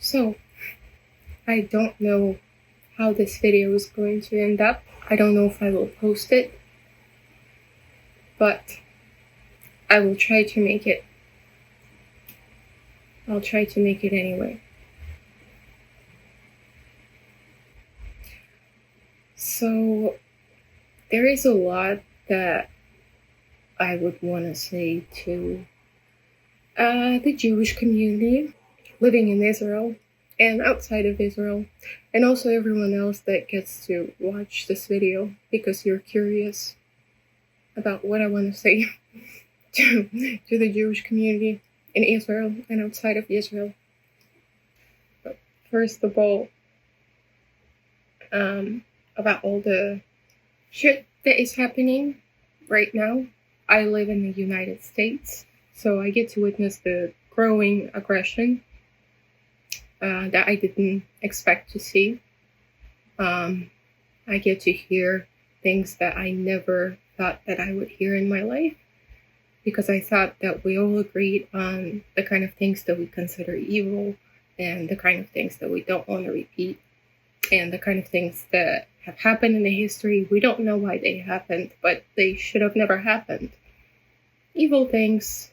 So, I don't know how this video is going to end up. I don't know if I will post it, but I will try to make it. I'll try to make it anyway. So, there is a lot that I would want to say to the Jewish community living in Israel and outside of Israel, and also everyone else that gets to watch this video because you're curious about what I want to say to the Jewish community in Israel and outside of Israel. But first of all, about all the shit that is happening right now. I live in the United States, so I get to witness the growing aggression that I didn't expect to see. I get to hear things that I never thought that I would hear in my life, because I thought that we all agreed on the kind of things that we consider evil and the kind of things that we don't want to repeat, and the kind of things that have happened in the history. We don't know why they happened, but they should have never happened. Evil things,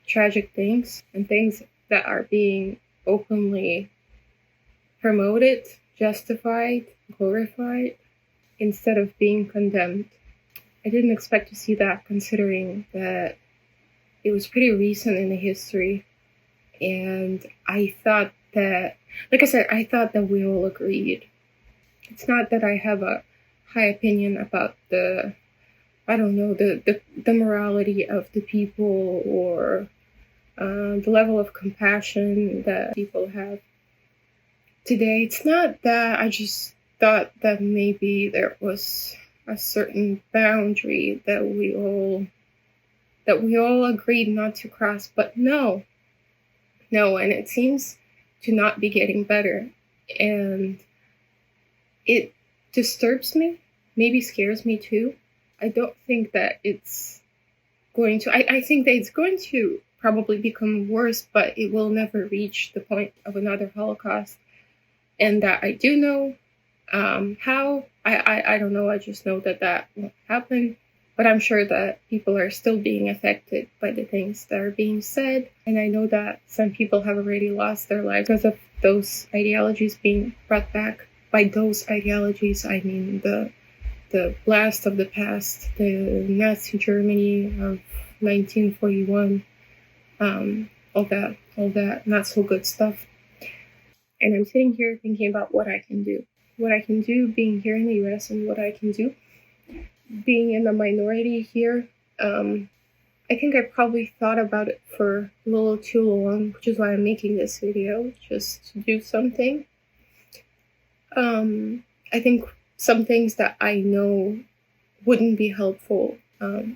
tragic things, and things that are being openly promoted, justified, glorified, instead of being condemned. I didn't expect to see that, considering that it was pretty recent in the history. And I thought that, like I said, I thought that we all agreed. It's not that I have a high opinion about the morality of the people, or the level of compassion that people have today. It's not that. I just thought that maybe there was a certain boundary that we all agreed not to cross, but no, and it seems to not be getting better, and it disturbs me, maybe scares me too. I don't think that it's going to, I think that it's going to probably become worse, but it will never reach the point of another Holocaust. And that I do know how, I don't know, I just know that won't happen. But I'm sure that people are still being affected by the things that are being said. And I know that some people have already lost their lives because of those ideologies being brought back. By those ideologies, I mean the blast of the past, the Nazi Germany of 1941, all that not so good stuff. And I'm sitting here thinking about what I can do being here in the US, and what I can do being in the minority here. I think I probably thought about it for a little too long, which is why I'm making this video, just to do something. I think some things that I know wouldn't be helpful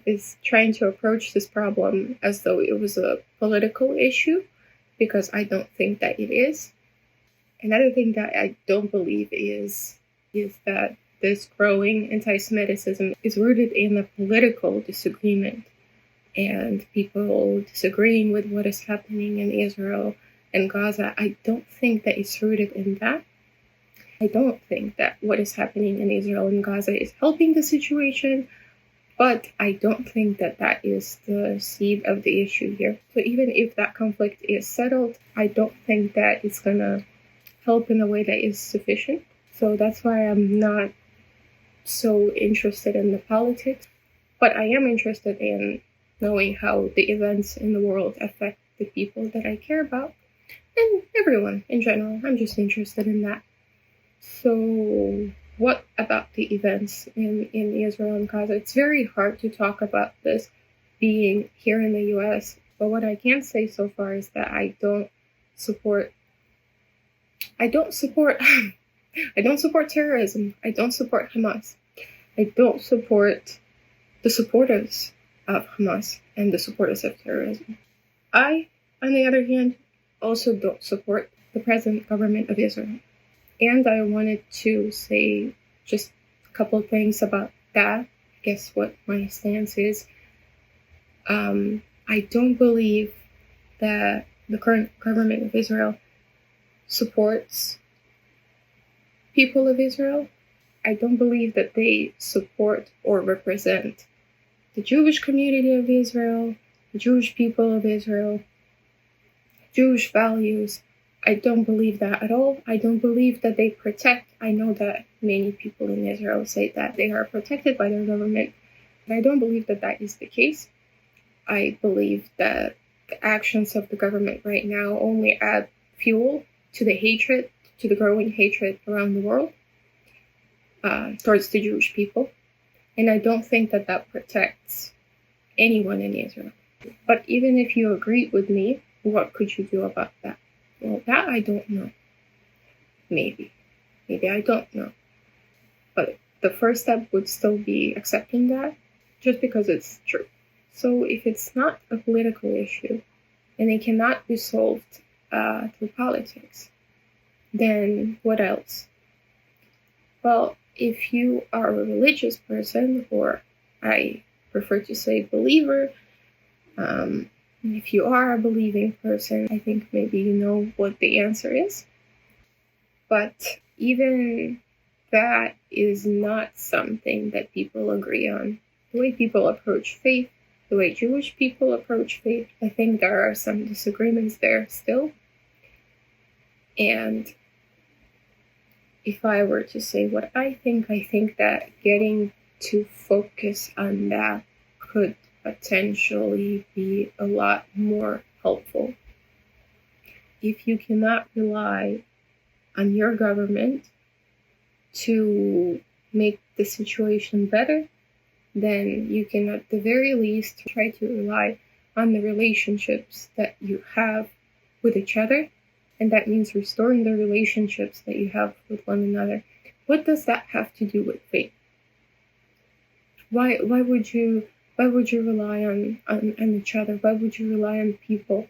is trying to approach this problem as though it was a political issue, because I don't think that it is. Another thing that I don't believe is that this growing anti-Semitism is rooted in a political disagreement, and people disagreeing with what is happening in Israel and Gaza. I don't think that it's rooted in that. I don't think that what is happening in Israel and Gaza is helping the situation, but I don't think that that is the seed of the issue here. So even if that conflict is settled, I don't think that it's gonna help in a way that is sufficient. So that's why I'm not so interested in the politics, but I am interested in knowing how the events in the world affect the people that I care about, and everyone in general. I'm just interested in that. So what about the events in Israel and Gaza? It's very hard to talk about this being here in the US, but what I can say so far is that I don't support terrorism. I don't support Hamas. I don't support the supporters of Hamas and the supporters of terrorism. I, on the other hand, also don't support the present government of Israel. And I wanted to say just a couple things about that. Guess what my stance is. I don't believe that the current government of Israel supports people of Israel. I don't believe that they support or represent the Jewish community of Israel, the Jewish people of Israel, Jewish values. I don't believe that at all. I don't believe that they protect. I know that many people in Israel say that they are protected by their government, but I don't believe that that is the case. I believe that the actions of the government right now only add fuel to the hatred, to the growing hatred around the world towards the Jewish people. And I don't think that that protects anyone in Israel. But even if you agree with me, what could you do about that? Well, that I don't know. Maybe I don't know. But the first step would still be accepting that, just because it's true. So if it's not a political issue, and it cannot be solved through politics, then what else? Well, if you are a religious person, or I prefer to say believer, if you are a believing person, I think maybe you know what the answer is. But even that is not something that people agree on. The way people approach faith, the way Jewish people approach faith, I think there are some disagreements there still. And if I were to say what I think that getting to focus on that could potentially be a lot more helpful. If you cannot rely on your government to make the situation better, then you can at the very least try to rely on the relationships that you have with each other. And that means restoring the relationships that you have with one another. What does that have to do with faith? Why would you rely on each other? Why would you rely on people?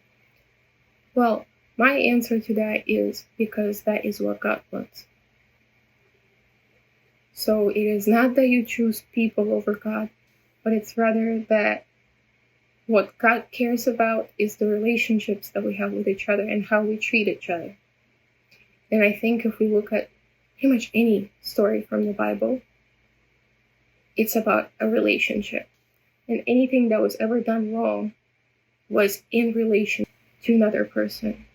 Well, my answer to that is because that is what God wants. So it is not that you choose people over God, but it's rather that what God cares about is the relationships that we have with each other and how we treat each other. And I think if we look at pretty much any story from the Bible, it's about a relationship. And anything that was ever done wrong was in relation to another person.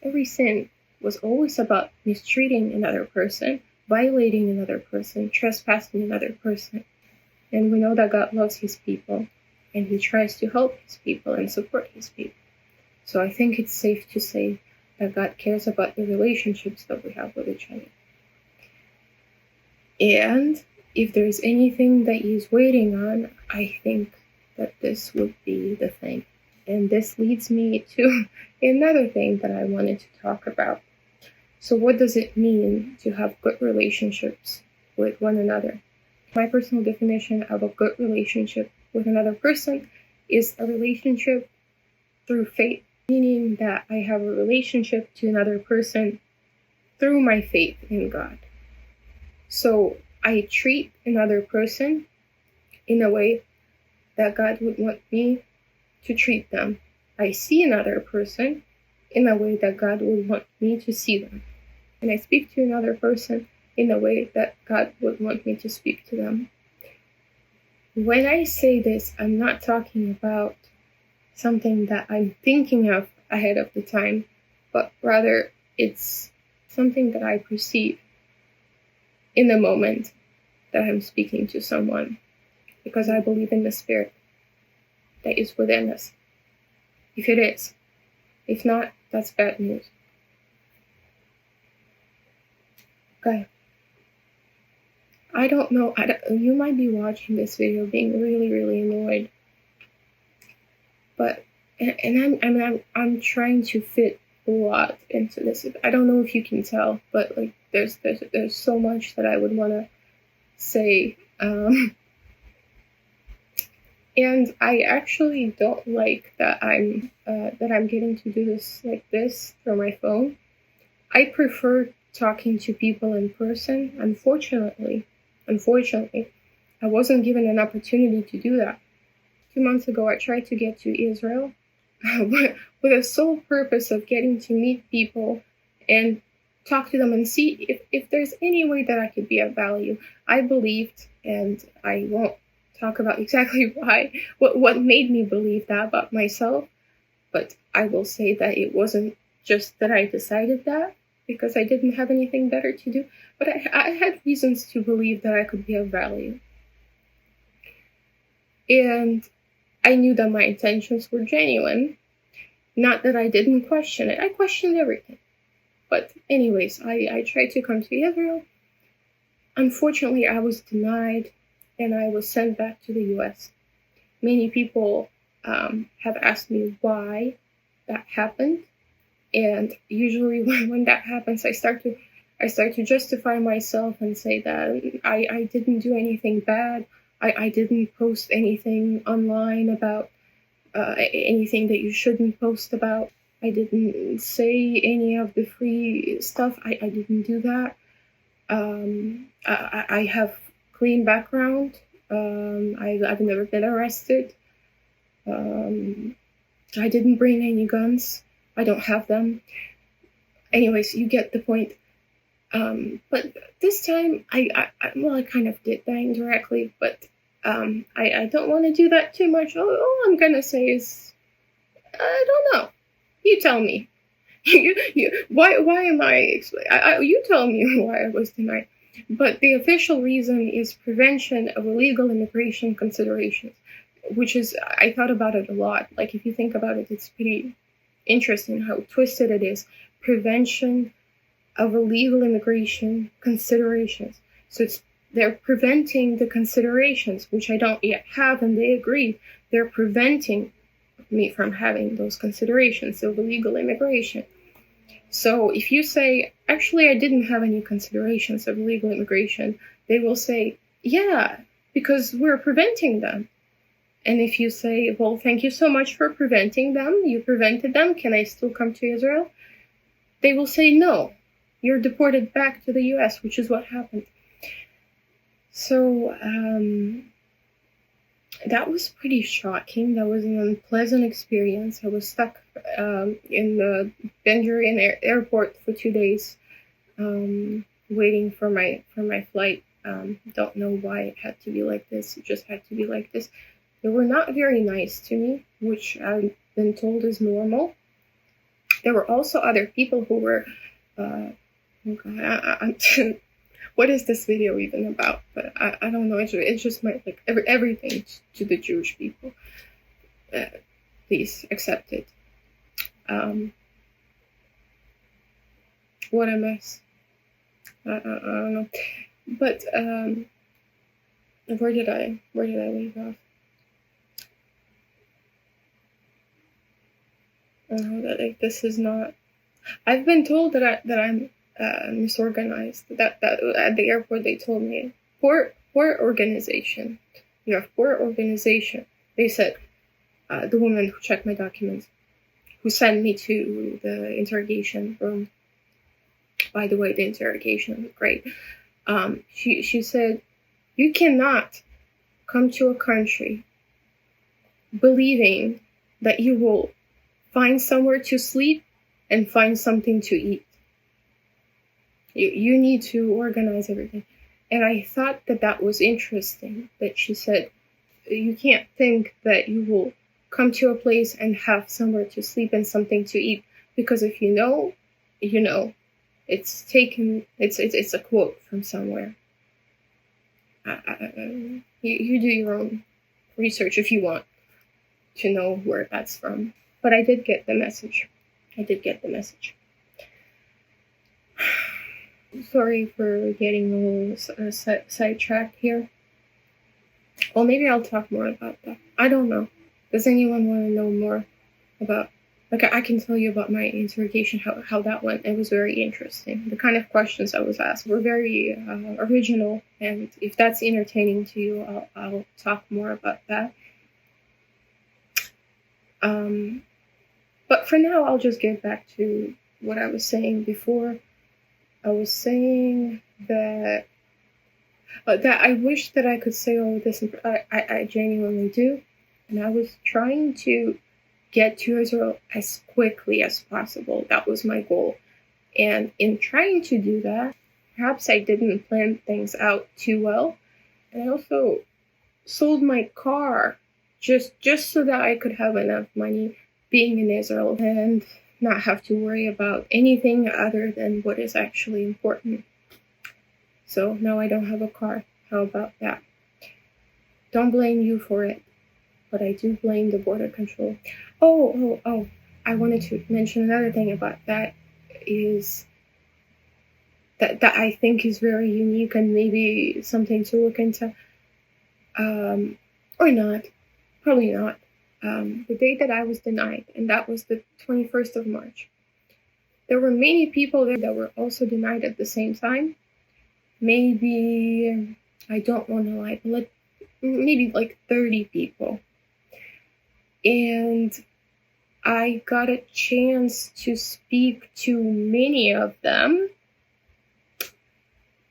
Every sin was always about mistreating another person, violating another person, trespassing another person. And we know that God loves his people, and he tries to help his people and support his people. So I think it's safe to say that God cares about the relationships that we have with each other. And if there's anything that he's waiting on, I think that this would be the thing. And this leads me to another thing that I wanted to talk about. So what does it mean to have good relationships with one another? My personal definition of a good relationship with another person is a relationship through faith, meaning that I have a relationship to another person through my faith in God. So I treat another person in a way that God would want me to treat them. I see another person in a way that God would want me to see them. And I speak to another person in a way that God would want me to speak to them. When I say this, I'm not talking about something that I'm thinking of ahead of the time, but rather it's something that I perceive in the moment that I'm speaking to someone, because I believe in the Spirit that is within us. If it is. If not, that's bad news. Okay. I don't know. You might be watching this video being really, really annoyed. But, I'm trying to fit a lot into this. I don't know if you can tell, but like there's so much that I would want to say. And I actually don't like that I'm getting to do this like this through my phone. I prefer talking to people in person. Unfortunately, I wasn't given an opportunity to do that. 2 months ago, I tried to get to Israel with the sole purpose of getting to meet people and talk to them and see if there's any way that I could be of value. I believed, and I won't talk about exactly what made me believe that about myself, but I will say that it wasn't just that I decided that because I didn't have anything better to do, but I had reasons to believe that I could be of value. And I knew that my intentions were genuine. Not that I didn't question it. I questioned everything. But anyways, I tried to come to Israel. Unfortunately, I was denied, and I was sent back to the US. Many people have asked me why that happened. And usually when that happens, I start to justify myself and say that I didn't do anything bad. I didn't post anything online about anything that you shouldn't post about. I didn't say any of the free stuff. I didn't do that. I have clean background. I've never been arrested. I didn't bring any guns. I don't have them. Anyways, you get the point. But this time, I kind of did that indirectly, but I don't want to do that too much. All I'm gonna say is, I don't know. You tell me. Why am I? You tell me why I was denied. But the official reason is prevention of illegal immigration considerations, which is, I thought about it a lot. Like, if you think about it, it's pretty interesting how twisted it is. Prevention of illegal immigration considerations. So they're preventing the considerations, which I don't yet have, and they agree. They're preventing me from having those considerations of illegal immigration. So if you say, actually, I didn't have any considerations of illegal immigration, they will say, yeah, because we're preventing them. And if you say, well, thank you so much for preventing them, you prevented them, can I still come to Israel? They will say, no, you're deported back to the US, which is what happened. So that was pretty shocking. That was an unpleasant experience. I was stuck in the Ben Gurion airport for 2 days, waiting for my flight. Don't know why it had to be like this. It just had to be like this. They were not very nice to me, which I've been told is normal. There were also other people who were, what is this video even about? But I don't know. It's just like everything to the Jewish people. Please accept it. What a mess. I don't know. But where did I leave off? This is not. I've been told that I'm misorganized. That at the airport they told me poor organization. You have poor organization. They said, the woman who checked my documents, who sent me to the interrogation room. By the way, the interrogation was great. She said, you cannot come to a country believing that you will find somewhere to sleep and find something to eat. You need to organize everything. And I thought that was interesting, that she said, you can't think that you will come to a place and have somewhere to sleep and something to eat, because if you know, you know. It's a quote from somewhere. You do your own research if you want to know where that's from. But I did get the message. Sorry for getting a little sidetracked here. Well, maybe I'll talk more about that. I don't know. Does anyone want to know more about? Like, I can tell you about my interrogation, how that went. It was very interesting. The kind of questions I was asked were very original, and if that's entertaining to you, I'll talk more about that. But for now, I'll just get back to what I was saying before. I was saying that I wish that I could say all of this, and I genuinely do. And I was trying to get to Israel as quickly as possible. That was my goal. And in trying to do that, perhaps I didn't plan things out too well. And I also sold my car just so that I could have enough money being in Israel and not have to worry about anything other than what is actually important. So now I don't have a car. How about that? Don't blame you for it, but I do blame the border control. Oh, I wanted to mention another thing about that is that I think is very unique and maybe something to look into. Or not, probably not. The day that I was denied, and that was the 21st of March. There were many people there that were also denied at the same time. Maybe, I don't want to lie, but maybe like 30 people. And I got a chance to speak to many of them.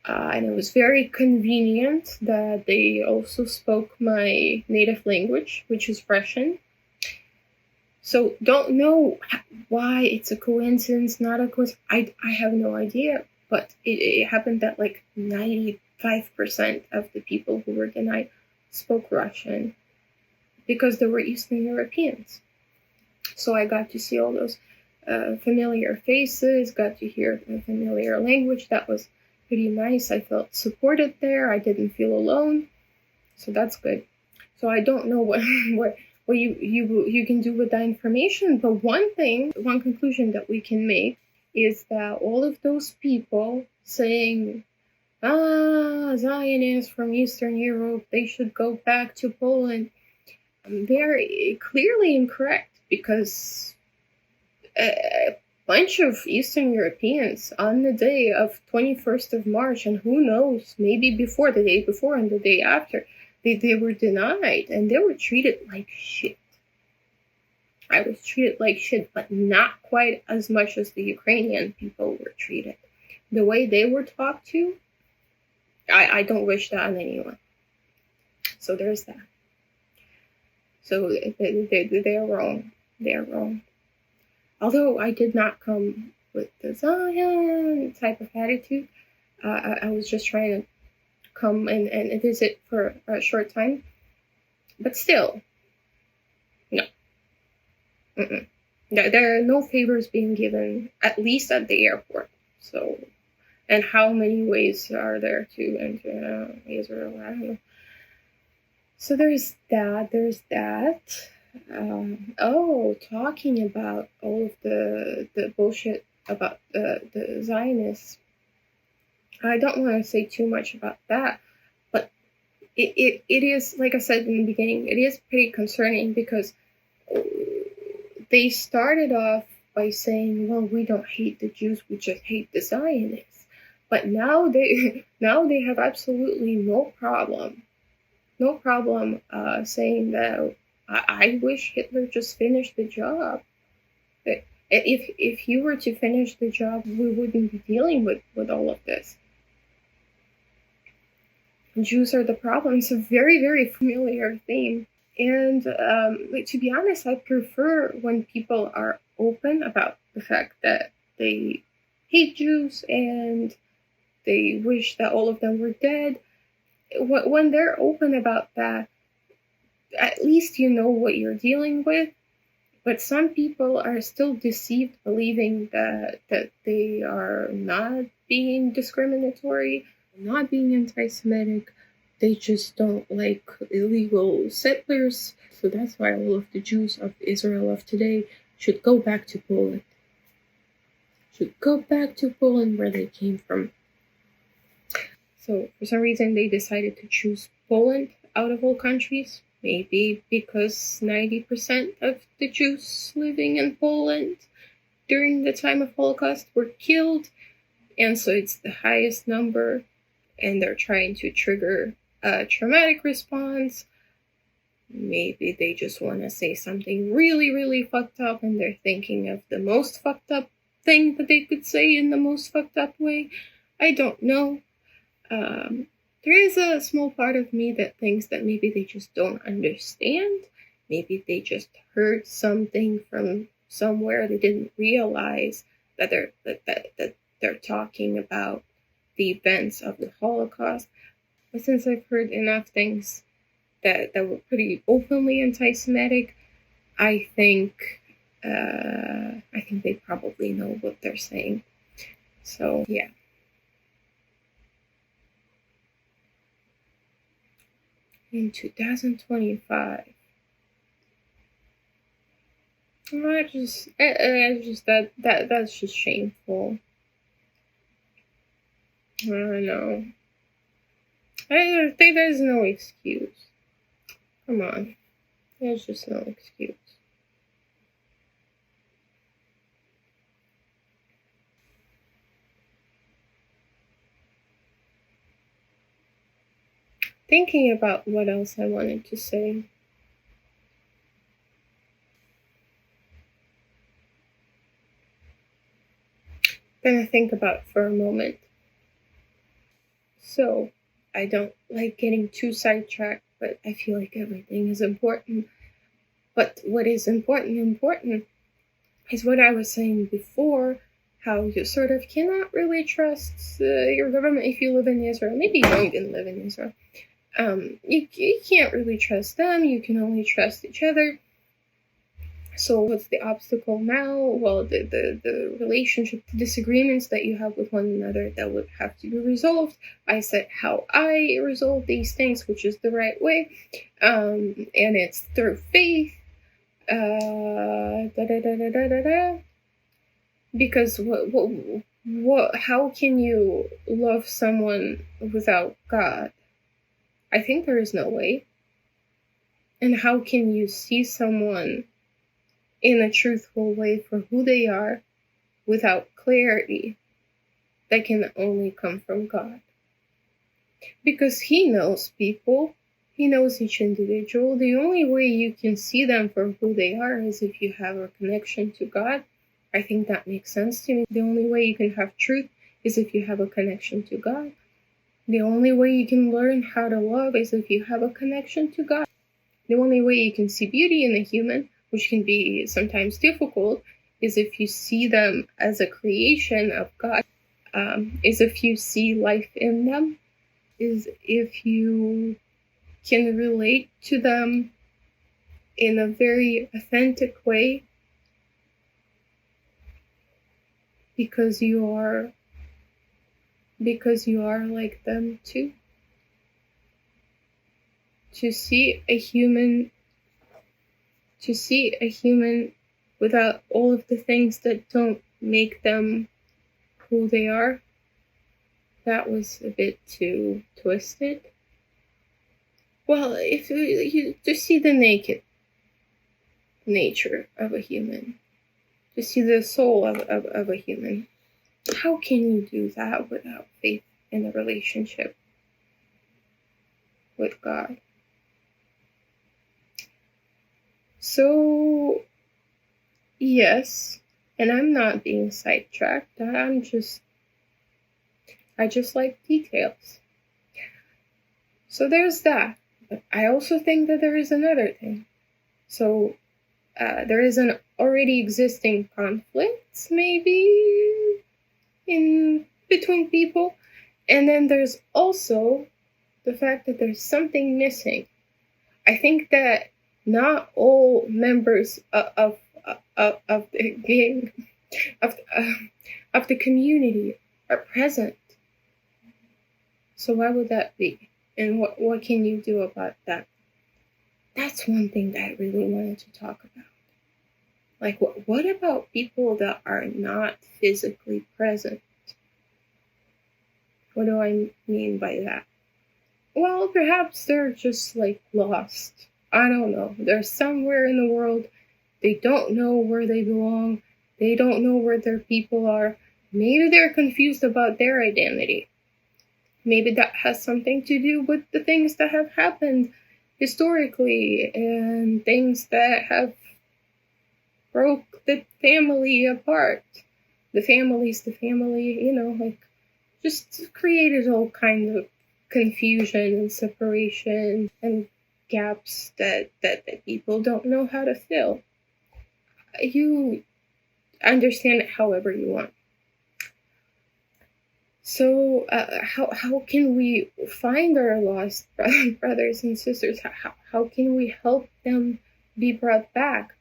And it was very convenient that they also spoke my native language, which is Russian. So don't know why it's a coincidence, not a coincidence. I have no idea, but it happened that like 95% of the people who were denied spoke Russian because they were Eastern Europeans. So I got to see all those familiar faces, got to hear the familiar language. That was pretty nice. I felt supported there. I didn't feel alone. So that's good. So I don't know what you can do with that information, but one conclusion that we can make is that all of those people saying, Zionists from Eastern Europe, they should go back to Poland, they're clearly incorrect, because a bunch of Eastern Europeans on the day of 21st of March, and who knows, maybe before, the day before and the day after, they were denied, and they were treated like shit. I was treated like shit, but not quite as much as the Ukrainian people were treated. The way they were talked to, I don't wish that on anyone. So there's that. So they're wrong. They're wrong. Although I did not come with the Zion type of attitude, I was just trying to come and visit for a short time. But still, no. There are no favors being given, at least at the airport. So, and how many ways are there to enter Israel? I don't know. So there's that. Talking about all of the bullshit about the Zionists. I don't want to say too much about that, but it is, like I said in the beginning, it is pretty concerning, because they started off by saying, well, we don't hate the Jews, we just hate the Zionists. But now they have absolutely no problem saying that I wish Hitler just finished the job. If he were to finish the job, we wouldn't be dealing with all of this. Jews are the problem. It's a very, very familiar theme. And to be honest, I prefer when people are open about the fact that they hate Jews and they wish that all of them were dead. When they're open about that, at least you know what you're dealing with. But some people are still deceived, believing that they are not being discriminatory, not being anti-Semitic. They just don't like illegal settlers. So that's why all of the Jews of Israel of today should go back to Poland. Should go back to Poland, where they came from. So for some reason they decided to choose Poland out of all countries. Maybe because 90% of the Jews living in Poland during the time of Holocaust were killed, and so it's the highest number, and they're trying to trigger a traumatic response. Maybe they just want to say something really, really fucked up, and they're thinking of the most fucked up thing that they could say in the most fucked up way. I don't know. There is a small part of me that thinks that maybe they just don't understand. Maybe they just heard something from somewhere they didn't realize that they're talking about the events of the Holocaust. But since I've heard enough things that were pretty openly anti-Semitic, I think they probably know what they're saying. So yeah. In 2025, that's just shameful. I don't know. I think there's no excuse. Come on. There's just no excuse. Thinking about what else I wanted to say. Gonna think about for a moment. So, I don't like getting too sidetracked, but I feel like everything is important. But what is important is what I was saying before, how you sort of cannot really trust your government if you live in Israel. Maybe you don't even live in Israel. You can't really trust them. You can only trust each other. So what's the obstacle now? Well, the relationship, the disagreements that you have with one another that would have to be resolved. I said how I resolve these things, which is the right way, and it's through faith. Because what? How can you love someone without God? I think there is no way. And how can you see someone in a truthful way for who they are without clarity? That can only come from God. Because He knows people. He knows each individual. The only way you can see them for who they are is if you have a connection to God. I think that makes sense to me. The only way you can have truth is if you have a connection to God. The only way you can learn how to love is if you have a connection to God. The only way you can see beauty in a human, which can be sometimes difficult, is if you see them as a creation of God, is if you see life in them, is if you can relate to them in a very authentic way, because you are like them too. To see a human without all of the things that don't make them who they are, that was a bit too twisted. Well, if you just see the naked nature of a human, to see the soul of a human, how can you do that without faith in a relationship with God? So, yes, and I'm not being sidetracked. I just like details. So there's that. But I also think that there is another thing. So there is an already existing conflict, maybe, in between people. And then there's also the fact that there's something missing. I think that not all members of the gang, of the community are present. So why would that be? And what can you do about that? That's one thing that I really wanted to talk about. Like, what about people that are not physically present? What do I mean by that? Well, perhaps they're just like lost. I don't know. They're somewhere in the world. They don't know where they belong. They don't know where their people are. Maybe they're confused about their identity. Maybe that has something to do with the things that have happened historically and things that have broke the family apart. The family's the family, like just created all kinds of confusion and separation and gaps that people don't know how to fill. understand it however you want. So how can we find our lost brothers and sisters? How can we help them be brought back?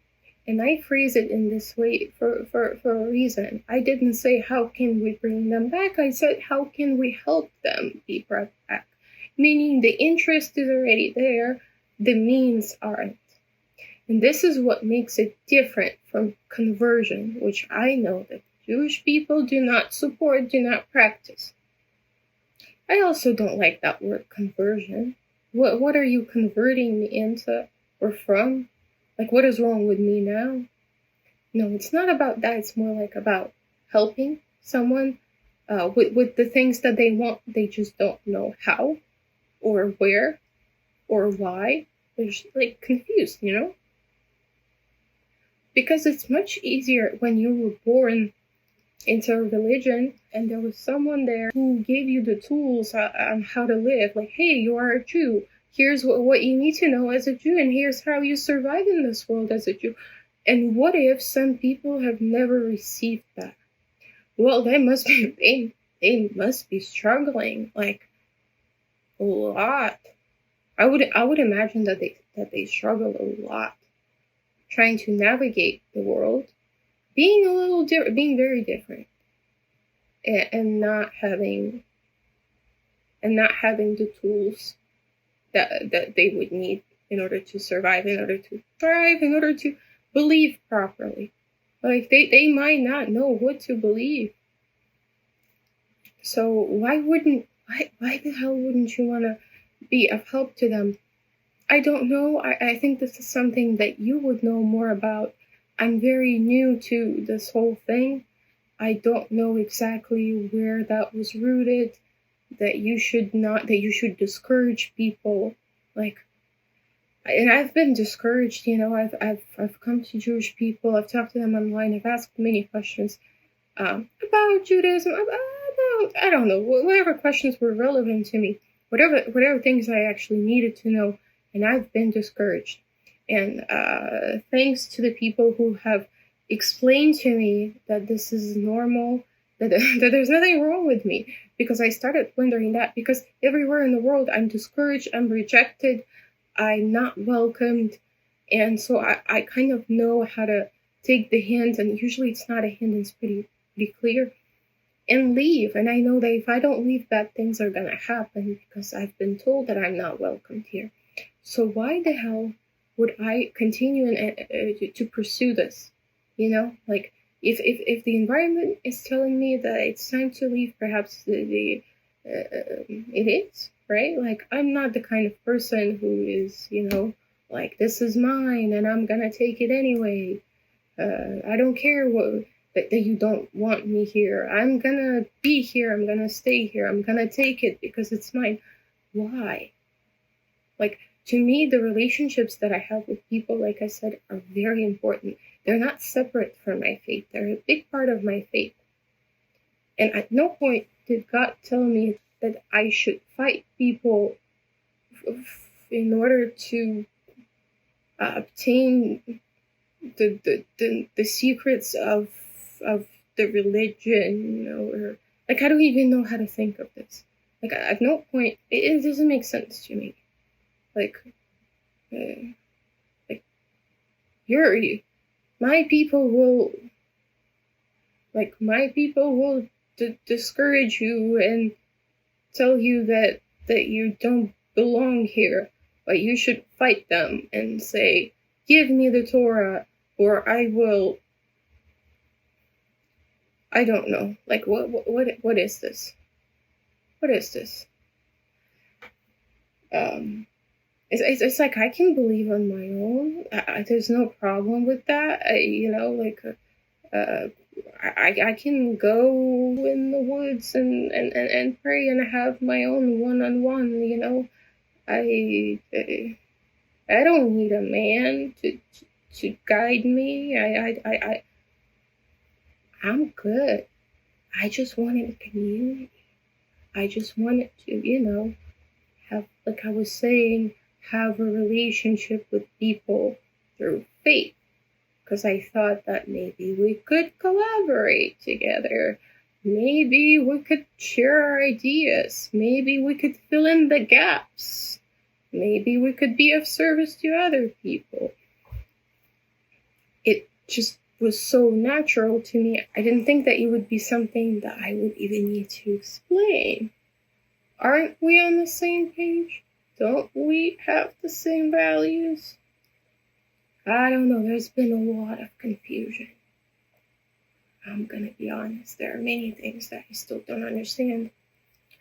And I phrase it in this way for a reason. I didn't say how can we bring them back. I said how can we help them be brought back? Meaning the interest is already there, the means aren't. And this is what makes it different from conversion, which I know that Jewish people do not support, do not practice. I also don't like that word conversion. What are you converting me into or from? Like, what is wrong with me now? No, it's not about that. It's more like about helping someone with the things that they want. They just don't know how or where or why. They're just like confused, you know? Because it's much easier when you were born into a religion and there was someone there who gave you the tools on how to live. Like, hey, you are a Jew. Here's what you need to know as a Jew, and here's how you survive in this world as a Jew. And what if some people have never received that? Well, they must be struggling like a lot. I would imagine that they struggle a lot trying to navigate the world, being very different, and not having the tools that they would need in order to survive, in order to thrive, in order to believe properly. Like they might not know what to believe. So why the hell wouldn't you want to be of help to them? I don't know. I think this is something that you would know more about. I'm very new to this whole thing. I don't know exactly where that was rooted, that you should discourage people. Like, and I've been discouraged, you know, I've come to Jewish people, I've talked to them online, I've asked many questions about Judaism, about, I don't know, whatever questions were relevant to me, whatever things I actually needed to know, and I've been discouraged. And thanks to the people who have explained to me that this is normal, that there's nothing wrong with me, because I started wondering that, because everywhere in the world I'm discouraged, I'm rejected, I'm not welcomed, and so I kind of know how to take the hint, and usually it's not a hint, it's pretty clear, and leave. And I know that if I don't leave, bad things are gonna happen, because I've been told that I'm not welcomed here. So why the hell would I continue to pursue this? You know, like, if the environment is telling me that it's time to leave, perhaps it is, right? Like, I'm not the kind of person who is, you know, like, this is mine and I'm gonna take it anyway. I don't care that you don't want me here. I'm gonna be here. I'm gonna stay here. I'm gonna take it because it's mine. Why? Like, to me, the relationships that I have with people, like I said, are very important. They're not separate from my faith. They're a big part of my faith. And at no point did God tell me that I should fight people in order to obtain the secrets of the religion, or like, I don't even know how to think of this. Like, at no point it doesn't make sense to me. Like my people will discourage you and tell you that you don't belong here, but you should fight them and say, give me the Torah, or I will. I don't know. Like, what is this? What is this? It's like, I can believe on my own. There's no problem with that. I can go in the woods and pray and have my own one-on-one, you know. I don't need a man to guide me. I'm good. I just wanted a community. I just wanted to, you know, have, like I was saying, have a relationship with people through faith. because I thought that maybe we could collaborate together. Maybe we could share our ideas. Maybe we could fill in the gaps. Maybe we could be of service to other people. It just was so natural to me. I didn't think that it would be something that I would even need to explain. Aren't we on the same page? Don't we have the same values? I don't know. There's been a lot of confusion. I'm gonna be honest. There are many things that I still don't understand.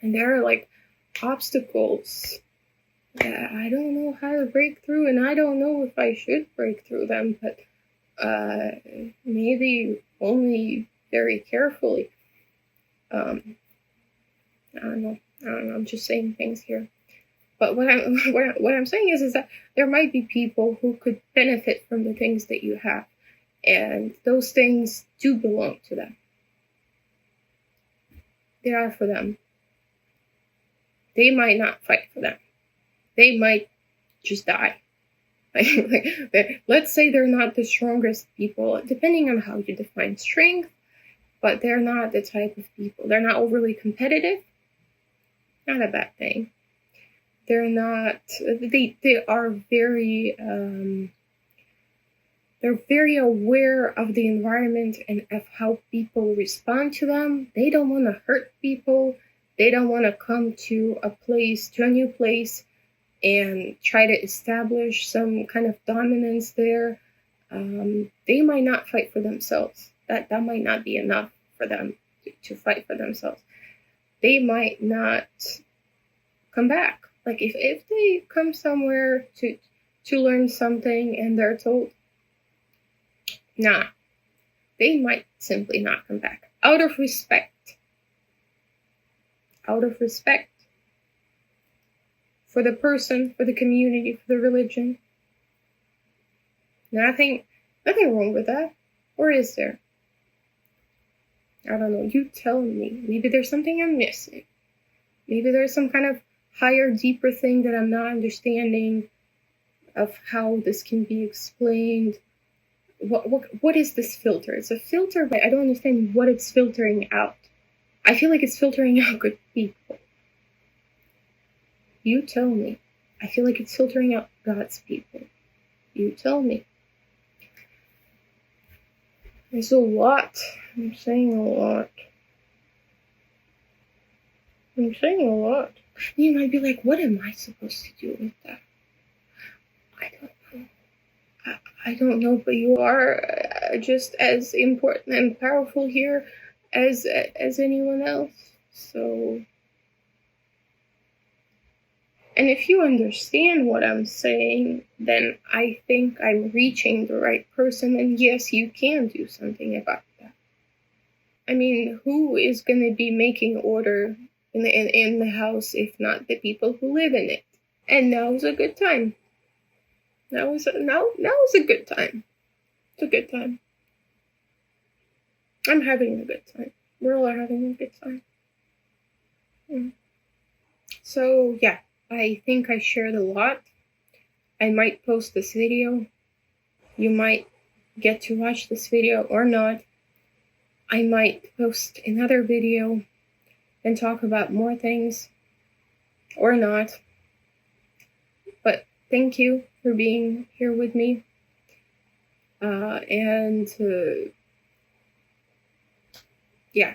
And there are like obstacles that I don't know how to break through, and I don't know if I should break through them, but maybe only very carefully. I don't know. I'm just saying things here. But what I'm saying is that there might be people who could benefit from the things that you have, and those things do belong to them. They are for them. They might not fight for them. They might just die. Let's say they're not the strongest people, depending on how you define strength, but they're not the type of people. They're not overly competitive. Not a bad thing. They're not. They are very. They're very aware of the environment and of how people respond to them. They don't want to hurt people. They don't want to come to a new place, and try to establish some kind of dominance there. They might not fight for themselves. That might not be enough for them to fight for themselves. They might not come back. Like if they come somewhere to learn something and they're told, nah, they might simply not come back. Out of respect. Out of respect. For the person, for the community, for the religion. Nothing wrong with that. Or is there? I don't know. You tell me. Maybe there's something I'm missing. Maybe there's some kind of higher, deeper thing that I'm not understanding of how this can be explained. What is this filter? It's a filter, but I don't understand what it's filtering out. I feel like it's filtering out good people. You tell me. I feel like it's filtering out God's people. You tell me. There's a lot. I'm saying a lot. You might be like, what am I supposed to do with that? I don't know. I don't know, but you are just as important and powerful here as anyone else. So... And if you understand what I'm saying, then I think I'm reaching the right person, and yes, you can do something about that. I mean, who is going to be making order in the house if not the people who live in it? And now is a good time. Now is a good time. It's a good time. I'm having a good time. We're all having a good time. So, yeah. I think I shared a lot. I might post this video. You might get to watch this video or not. I might post another video and talk about more things or not. But thank you for being here with me. Yeah.